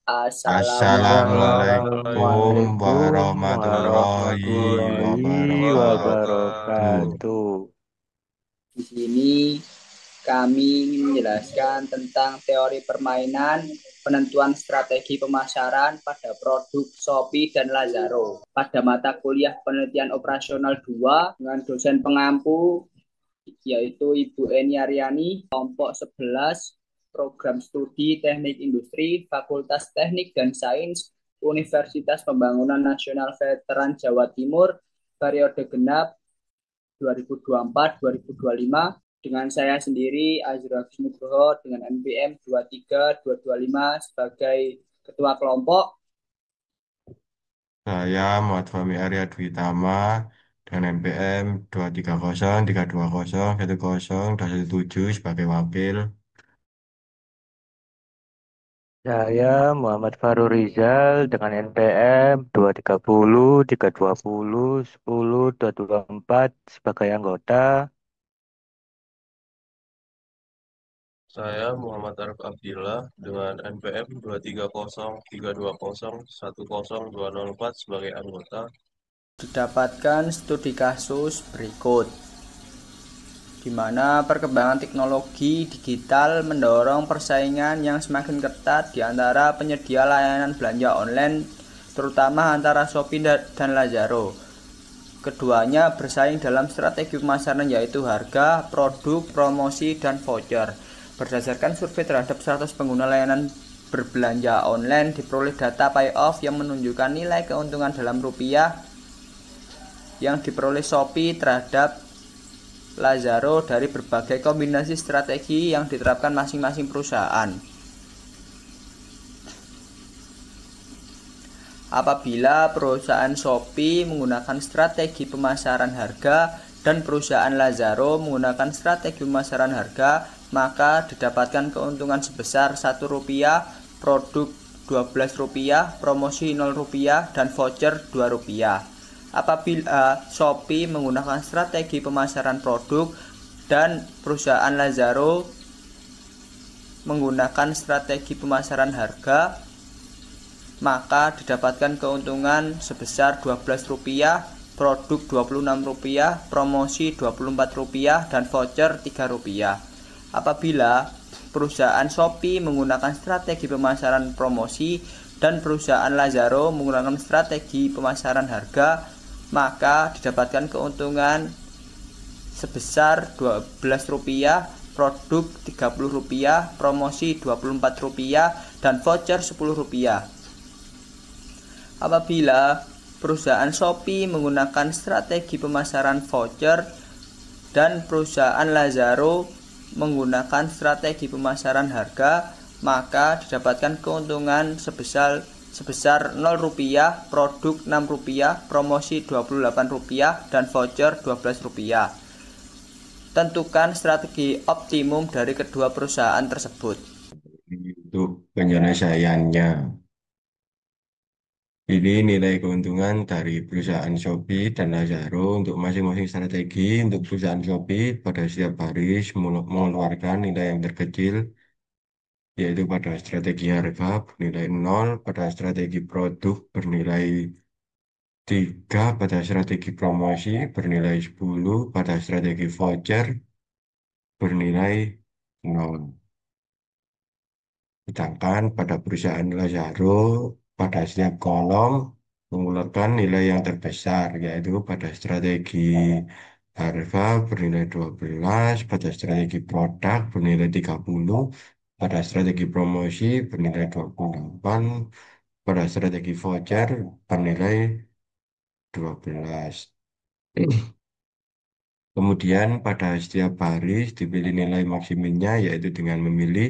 Assalamualaikum Assalamualaikum warahmatullahi warahmatullahi wabarakatuh. wabarakatuh. Di sini kami ingin menjelaskan tentang teori permainan, penentuan strategi pemasaran pada produk Shopee dan Lazaro pada mata kuliah penelitian operasional 2 dengan dosen pengampu yaitu Ibu Eni Aryani, kelompok 11, program studi Teknik Industri, Fakultas Teknik dan Sains, Universitas Pembangunan Nasional Veteran Jawa Timur, periode genap 2024-2025 dengan saya sendiri Azra Nugroho dengan NPM 23225 sebagai ketua kelompok. Saya Muhammad Fahmi Arya Dwitama dengan NPM 230 320 107 sebagai wakil. Saya Muhammad Farul Rizal dengan NPM 230 320 10 sebagai anggota. Saya Muhammad Arif Abdillah dengan NPM 230 320 10204 sebagai anggota. Didapatkan studi kasus berikut, di mana perkembangan teknologi digital mendorong persaingan yang semakin ketat di antara penyedia layanan belanja online, terutama antara Shopee dan Lazaro. Keduanya bersaing dalam strategi pemasaran yaitu harga, produk, promosi, dan voucher. Berdasarkan survei terhadap 100 pengguna layanan berbelanja online, diperoleh data payoff yang menunjukkan nilai keuntungan dalam rupiah yang diperoleh Shopee terhadap Lazaro dari berbagai kombinasi strategi yang diterapkan masing-masing perusahaan. Apabila perusahaan Shopee menggunakan strategi pemasaran harga dan perusahaan Lazaro menggunakan strategi pemasaran harga, maka didapatkan keuntungan sebesar Rp1, produk Rp12, promosi Rp0 dan voucher Rp2. Apabila Shopee menggunakan strategi pemasaran produk dan perusahaan Lazaro menggunakan strategi pemasaran harga, maka didapatkan keuntungan sebesar Rp12, produk Rp26, promosi Rp24 dan voucher Rp3. Apabila perusahaan Shopee menggunakan strategi pemasaran promosi dan perusahaan Lazaro menggunakan strategi pemasaran harga, maka didapatkan keuntungan sebesar Rp12, produk Rp30, promosi Rp24 dan voucher Rp10. Apabila perusahaan Shopee menggunakan strategi pemasaran voucher dan perusahaan Lazaro menggunakan strategi pemasaran harga, maka didapatkan keuntungan sebesar Rp0, produk Rp6, promosi Rp28 dan voucher Rp12. Tentukan strategi optimum dari kedua perusahaan tersebut. Untuk penyelesaiannya, ini nilai keuntungan dari perusahaan Shopee dan Lazaro untuk masing-masing strategi. Untuk perusahaan Shopee pada setiap baris mengeluarkan nilai yang terkecil, yaitu pada strategi harga bernilai 0, pada strategi produk bernilai 3, pada strategi promosi bernilai 10, pada strategi voucher bernilai 0. Sedangkan pada perusahaan Lazaro, pada setiap kolom mengeluarkan nilai yang terbesar, yaitu pada strategi harga bernilai 12, pada strategi produk bernilai 30, pada strategi promosi bernilai 28, pada strategi voucher bernilai 12. Kemudian pada setiap baris dipilih nilai maksimumnya, yaitu dengan memilih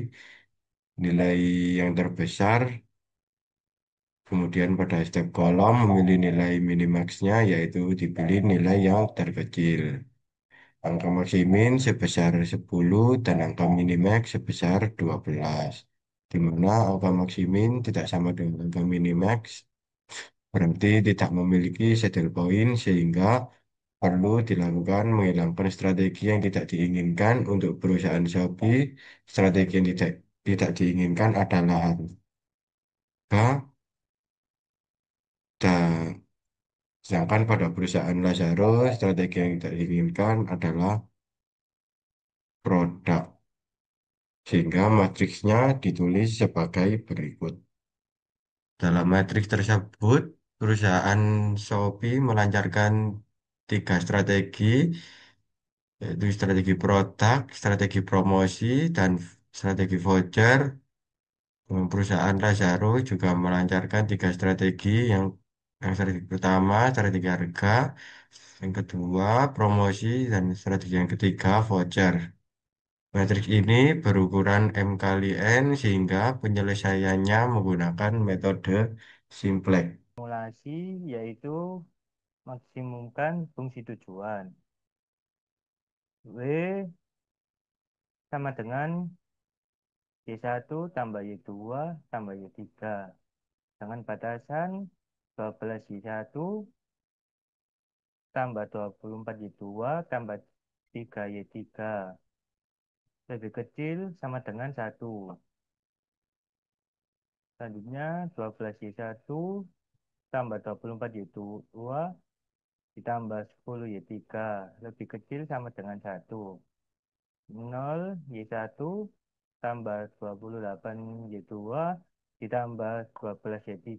nilai yang terbesar. Kemudian pada setiap kolom memilih nilai minimaxnya, yaitu dipilih nilai yang terkecil. Angka maksimin sebesar 10 dan angka minimax sebesar 12. Di mana angka maksimin tidak sama dengan angka minimax, berarti tidak memiliki saddle point sehingga perlu dilakukan menghilangkan strategi yang tidak diinginkan. Untuk perusahaan Shopee, strategi yang tidak diinginkan adalah Dan sedangkan pada perusahaan Lazarus, strategi yang tidak diinginkan adalah produk. Sehingga matriksnya ditulis sebagai berikut. Dalam matriks tersebut, perusahaan Shopee melancarkan tiga strategi, yaitu strategi produk, strategi promosi, dan strategi voucher. Perusahaan Lazaro juga melancarkan tiga strategi yang strategi pertama, strategi harga, yang kedua, promosi, dan strategi yang ketiga, voucher. Matriks ini berukuran M kali N sehingga penyelesaiannya menggunakan metode simplex. Simulasi yaitu maksimumkan fungsi tujuan. W sama dengan Y1 tambah Y2 tambah Y3. Dengan batasan 12 Y1 tambah 24 Y2 tambah 3 Y3. Lebih kecil sama dengan 1. Selanjutnya 12 Y1 tambah 24 Y2 ditambah 10 Y3. Lebih kecil sama dengan 1. 0 Y1 tambah 28 Y2 ditambah 12 Y3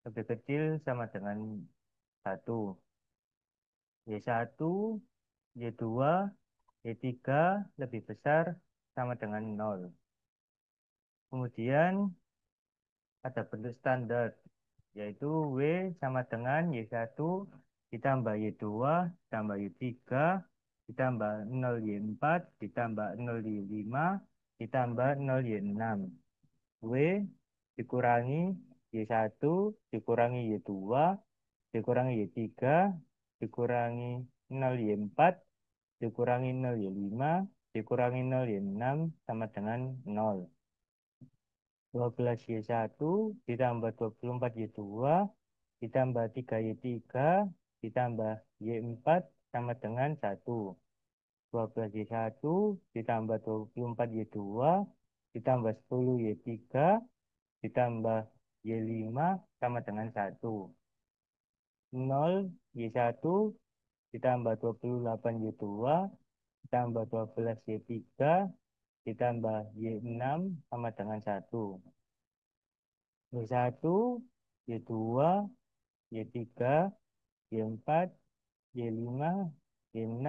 lebih kecil sama dengan 1. Y1, Y2, Y3 lebih besar sama dengan 0. Kemudian ada bentuk standar, yaitu W sama dengan Y1 ditambah Y2 ditambah Y3 ditambah 0Y4 ditambah 0Y5 ditambah 0Y6. W dikurangi Y1 dikurangi Y2 dikurangi Y3 dikurangi 0Y4 dikurangi 0Y5 dikurangi 0Y6 sama dengan 0. 12Y1 ditambah 24Y2 ditambah 3Y3 ditambah Y4 sama dengan 1. 12Y1 ditambah 24Y2 ditambah 10Y3 ditambah Y5 sama dengan 1. 0Y1 ditambah 28Y2 ditambah 12Y3 ditambah Y6 sama dengan 1. Y1, Y2, Y3, Y4, Y5, Y6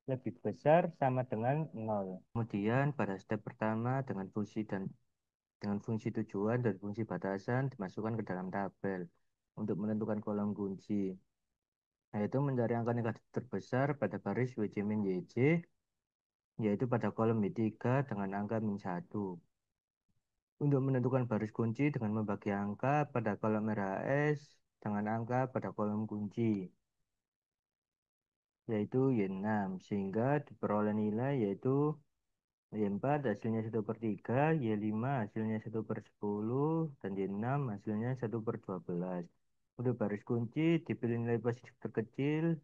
lebih besar sama dengan 0. Kemudian pada step pertama dengan fungsi tujuan dan fungsi batasan dimasukkan ke dalam tabel untuk menentukan kolom kunci, yaitu mencari angka negatif terbesar pada baris WC min YC, yaitu pada kolom Y3 dengan angka min 1. Untuk menentukan baris kunci dengan membagi angka pada kolom RHS dengan angka pada kolom kunci, yaitu Y6, sehingga diperoleh nilai yaitu Y4 hasilnya 1/3, Y5 hasilnya 1/10, dan Y6 hasilnya 1/12. Untuk baris kunci dipilih nilai positif terkecil,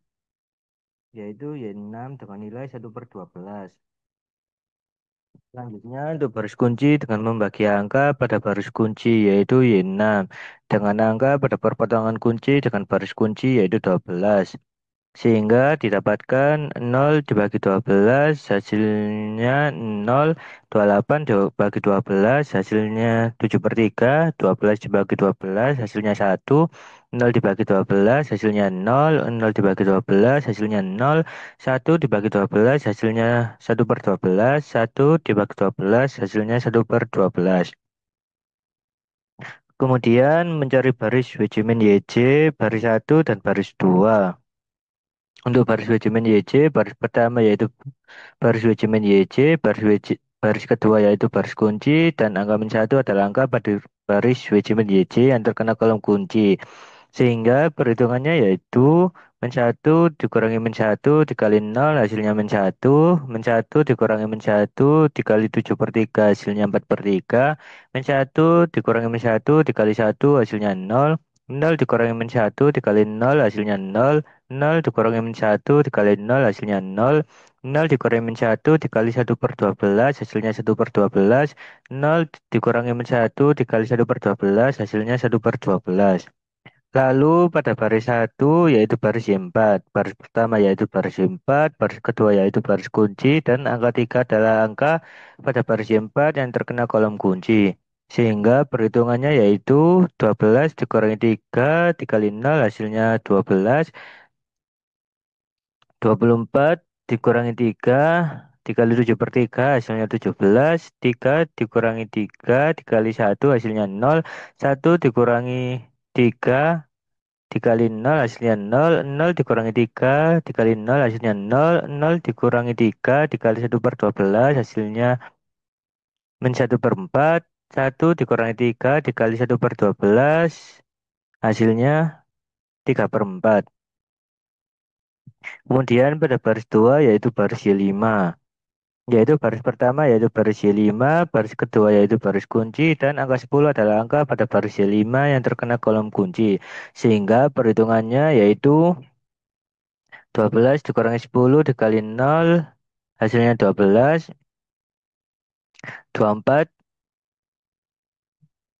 yaitu Y6 dengan nilai 1/12. Selanjutnya untuk baris kunci dengan membagi angka pada baris kunci yaitu Y6 dengan angka pada perpotongan kunci dengan baris kunci yaitu 12. Sehingga didapatkan 0 dibagi 12 hasilnya 0, 28 dibagi 12 hasilnya 7/3, 12 dibagi 12 hasilnya 1, 0 dibagi 12 hasilnya 0, 0 dibagi 12 hasilnya 0, 1 dibagi 12 hasilnya 1/12, 1 dibagi 12 hasilnya 1/12. Kemudian mencari baris Wejimin YC, baris 1 dan baris 2. Untuk baris Wejimin YC, baris pertama yaitu baris Wejimin YC, baris kedua yaitu baris kunci, dan angka min 1 adalah angka pada baris Wejimin YC yang terkena kolom kunci. Sehingga perhitungannya yaitu min 1 dikurangi min 1 dikali 0 hasilnya min 1 dikurangi min 1 dikali 7/3 hasilnya 4/3, min 1 dikurangi min 1 dikali 1 hasilnya 0, 0 dikurangi min 1 dikali 0 hasilnya 0, 0 dikurangi min 1 dikali 0 hasilnya 0, 0 dikurangi min 1 dikali 1/12 hasilnya 1/12, 0 dikurangi min 1 dikali 1/12 hasilnya 1/12. Lalu pada baris satu yaitu baris Y4. Baris pertama yaitu baris Y4, baris kedua yaitu baris kunci, dan angka 3 adalah angka pada baris Y4 yang terkena kolom kunci. Sehingga perhitungannya yaitu 12 dikurangi 3 dikali 0 hasilnya 12. 24 dikurangi 3 dikali 7 per 3 hasilnya 17. 3 dikurangi 3 dikali 1 hasilnya 0. 1 dikurangi 3 dikali 0 hasilnya 0. 0 dikurangi 3 dikali 0 hasilnya 0. 0 dikurangi 3 dikali 1/12 hasilnya min 1/4. 1 dikurangi 3 dikali 1/12 hasilnya 3/4. Kemudian pada baris 2 yaitu baris Y5. Yaitu baris pertama yaitu baris Y5, baris kedua yaitu baris kunci, dan angka 10 adalah angka pada baris Y5 yang terkena kolom kunci. Sehingga perhitungannya yaitu 12 dikurangi 10 dikali 0 hasilnya 12. 24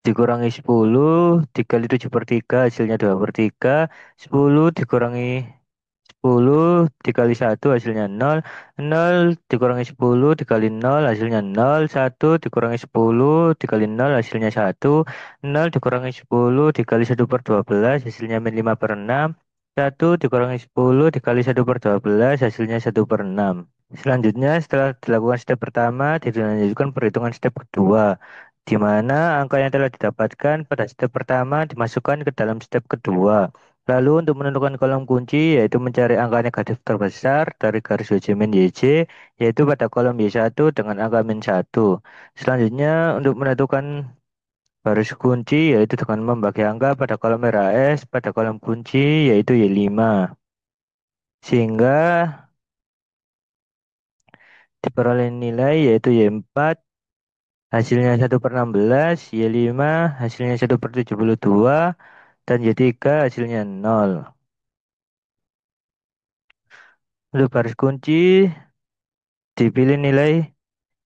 dikurangi 10 dikali 7 per 3 hasilnya 2 per 3. 10 dikurangi 10 dikali 1 hasilnya 0. 0 dikurangi 10 dikali 0 hasilnya 0. 1 dikurangi 10 dikali 0 hasilnya 1. 0 dikurangi 10 dikali 1/12 hasilnya min 5/6. 1 dikurangi 10 dikali 1/12 hasilnya 1/6. Selanjutnya setelah dilakukan step pertama dilanjutkan perhitungan step kedua, di mana angka yang telah didapatkan pada step pertama dimasukkan ke dalam step kedua. Lalu untuk menentukan kolom kunci yaitu mencari angka negatif terbesar dari garis WC min YC yaitu pada kolom Y1 dengan angka min 1. Selanjutnya untuk menentukan baris kunci yaitu dengan membagi angka pada kolom RAS pada kolom kunci yaitu Y5. Sehingga diperoleh nilai yaitu Y4 hasilnya 1/16, Y5 hasilnya 1/72, dan Y3 hasilnya 0. Untuk baris kunci dipilih nilai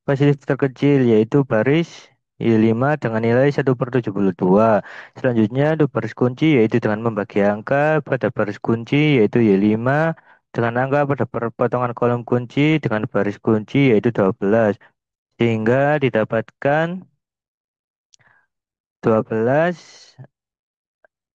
positif terkecil yaitu baris Y5 dengan nilai 1/72. Selanjutnya untuk baris kunci yaitu dengan membagi angka pada baris kunci yaitu Y5 dengan angka pada perpotongan kolom kunci dengan baris kunci yaitu 12. Sehingga didapatkan 12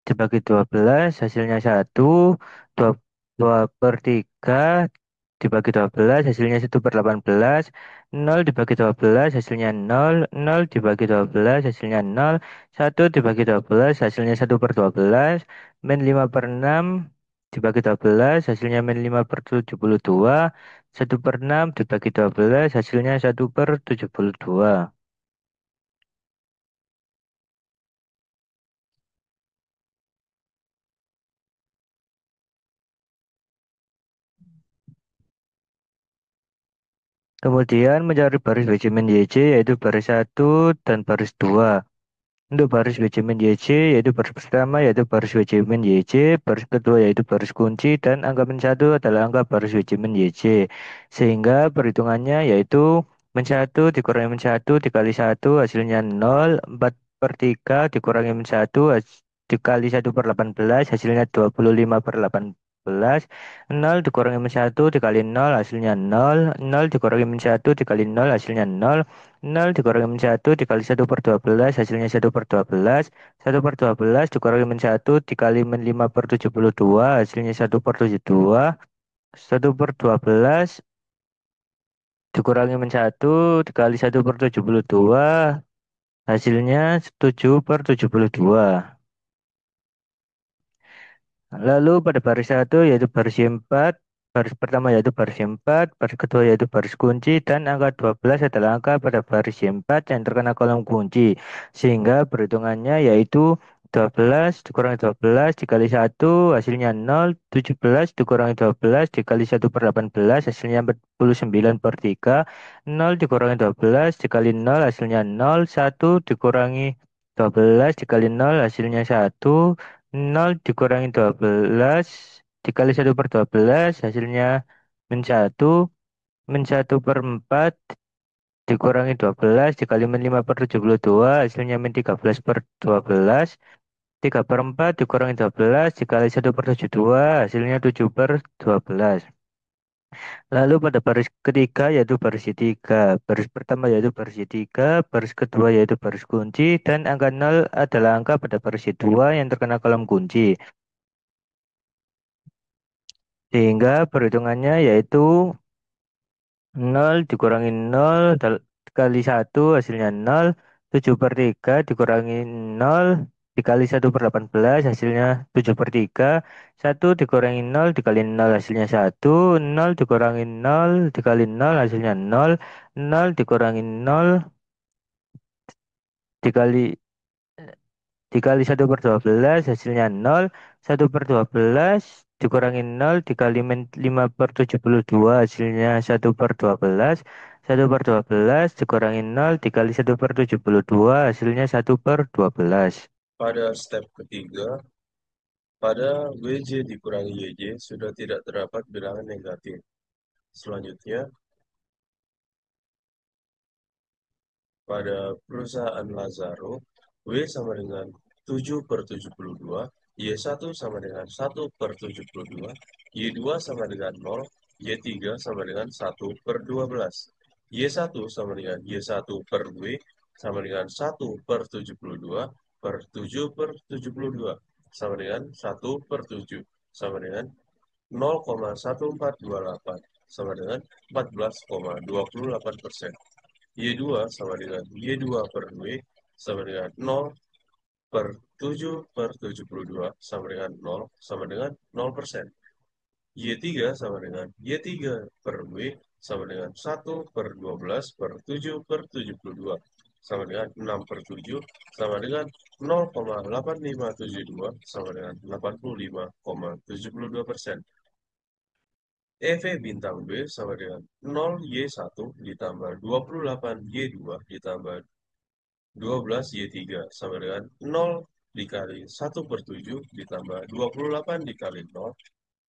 dibagi 12 hasilnya 1. 2, 2 per 3 dibagi 12 hasilnya 1/18. 0 dibagi 12 hasilnya 0. 0 dibagi 12 hasilnya 0. 1 dibagi 12 hasilnya 1/12. Min 5/6 dibagi 12 hasilnya min 5/72. 1/6 dibagi 12 hasilnya 1/72. Kemudian mencari baris Benjamin YC yaitu baris satu dan baris 2. Untuk baris Benjamin YC yaitu baris pertama yaitu baris Benjamin YC, baris kedua yaitu baris kunci, dan angka min 1 adalah angka baris Benjamin YC. Sehingga perhitungannya yaitu min 1 dikurangi min 1 dikali 1 hasilnya 0. 4/3 dikurangi min 1 dikali 1/18 hasilnya 25/18. 0 dikurangi min 1 dikali 0 hasilnya 0. 0 dikurangi min 1 dikali 0 hasilnya 0. 0 dikurangi min 1 dikali 1/12 hasilnya 1/12. 1/12 dikurangi min 1 dikali min 5/72 hasilnya 1/72. 1/12 dikurangi min 1 dikali 1/72 hasilnya 7/72. Lalu pada baris satu yaitu baris Y4, baris pertama yaitu baris Y4, baris kedua yaitu baris kunci, dan angka 12 adalah angka pada baris Y4 yang terkena kolom kunci. Sehingga perhitungannya yaitu 12 dikurangi 12 dikali 1 hasilnya 0. 17 dikurangi 12 dikali 1/18 hasilnya 49/3. 0 dikurangi 12 dikali 0 hasilnya 0. 1 dikurangi 12 dikali 0 hasilnya 1. 0 dikurangi 12 dikali 1/12 hasilnya min 1. min 1/4 dikurangi 12 dikali min 5/72 hasilnya min 13/12. 3/4 dikurangi 12 dikali 1/72 hasilnya 7/12. Lalu pada baris ketiga yaitu baris Y3. Baris pertama yaitu baris Y3, baris kedua yaitu baris kunci, dan angka 0 adalah angka pada baris Y2 yang terkena kolom kunci. Sehingga perhitungannya yaitu 0 dikurangi 0 kali 1 hasilnya 0. 7/3 dikurangi 0 dikali 1/18 hasilnya 7/3. 1 dikurangi 0 dikali 0 hasilnya 1. 0 dikurangi 0 dikali 0 hasilnya 0. 0 dikurangi 0 dikali dikali 1/12 hasilnya 0. 1/12 dikurangi 0 dikali 5/72 hasilnya 1/12. 1/12 dikurangi 0 dikali 1/72 hasilnya 1/12. Pada step ketiga, pada WJ dikurangi YJ sudah tidak terdapat bilangan negatif. Selanjutnya, pada perusahaan Lazaro, W sama dengan 7/72, Y1 sama dengan 1/72, Y2 sama dengan 0, Y3 sama dengan 1/12. Y1 sama dengan Y1 per W sama dengan 1/72 per 7/72 sama dengan 1/7 sama dengan 0,1428 sama dengan 14,28%. Y2 sama dengan Y2 per W sama dengan 0 per 7/72 sama dengan 0 sama dengan 0%. Y3 sama dengan Y3 per W sama dengan 1/12 per 7/72 sama dengan 6/7 sama dengan 0,8572 sama dengan 85,72%. EV bintang B sama dengan 0Y1 ditambah 28Y2 ditambah 12Y3 sama dengan 0 dikali 1/7 ditambah 28 dikali 0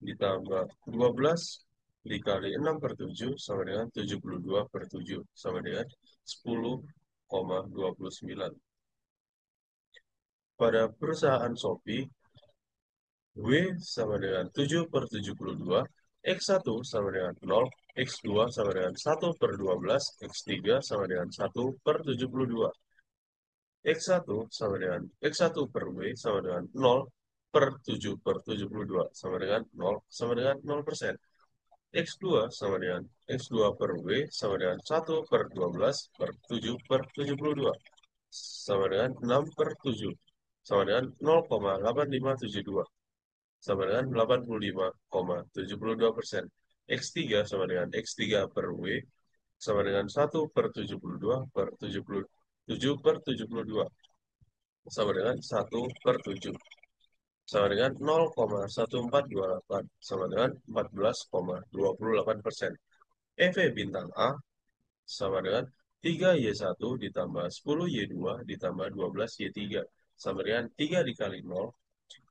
ditambah 12 dikali 6/7 sama dengan 72/7 sama dengan 10,29. Pada perusahaan Shopee, W sama dengan 7/72, X1 sama dengan 0, X2 sama dengan 1/12, X3 sama dengan 1/72. X1 sama dengan X1 per W sama dengan 0 per 7/72 sama dengan 0 sama dengan 0%. X2 sama dengan X2 per W sama dengan 1/12 per 7/72 sama dengan 6/7 sama dengan 0,8572 sama dengan 85,72%. X3 sama dengan X3 per W sama dengan 1/72 per 7/72 sama dengan 1/7 sama dengan 0,1428 sama dengan 14,28%. EV bintang A sama dengan 3Y1 ditambah 10Y2 ditambah 12Y3 sama dengan 3 dikali 0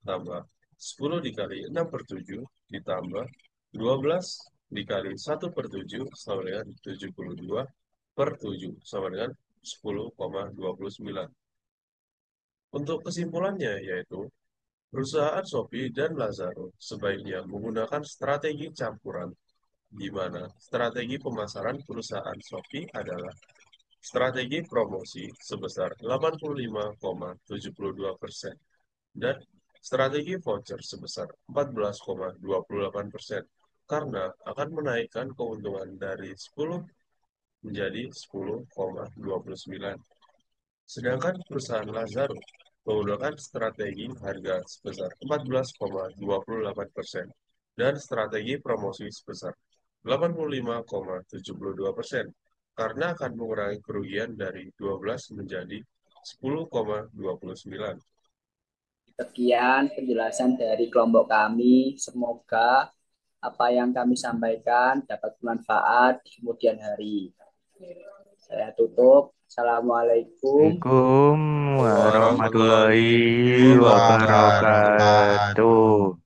tambah 10 dikali 6/7 ditambah 12 dikali 1/7 sama dengan 72/7 sama dengan 10,29. Untuk kesimpulannya yaitu perusahaan Shopee dan Lazaro sebaiknya menggunakan strategi campuran, di mana strategi pemasaran perusahaan Shopee adalah strategi promosi sebesar 85,72% dan strategi voucher sebesar 14,28% karena akan menaikkan keuntungan dari 10 menjadi 10,29. Sedangkan perusahaan Lazaro menggunakan strategi harga sebesar 14,28% dan strategi promosi sebesar 85,72% karena akan mengurangi kerugian dari 12 menjadi 10,29. Sekian penjelasan dari kelompok kami. Semoga apa yang kami sampaikan dapat bermanfaat di kemudian hari. Saya tutup. Assalamualaikum. Assalamualaikum warahmatullahi Warahmatullahi wabarakatuh. wabarakatuh.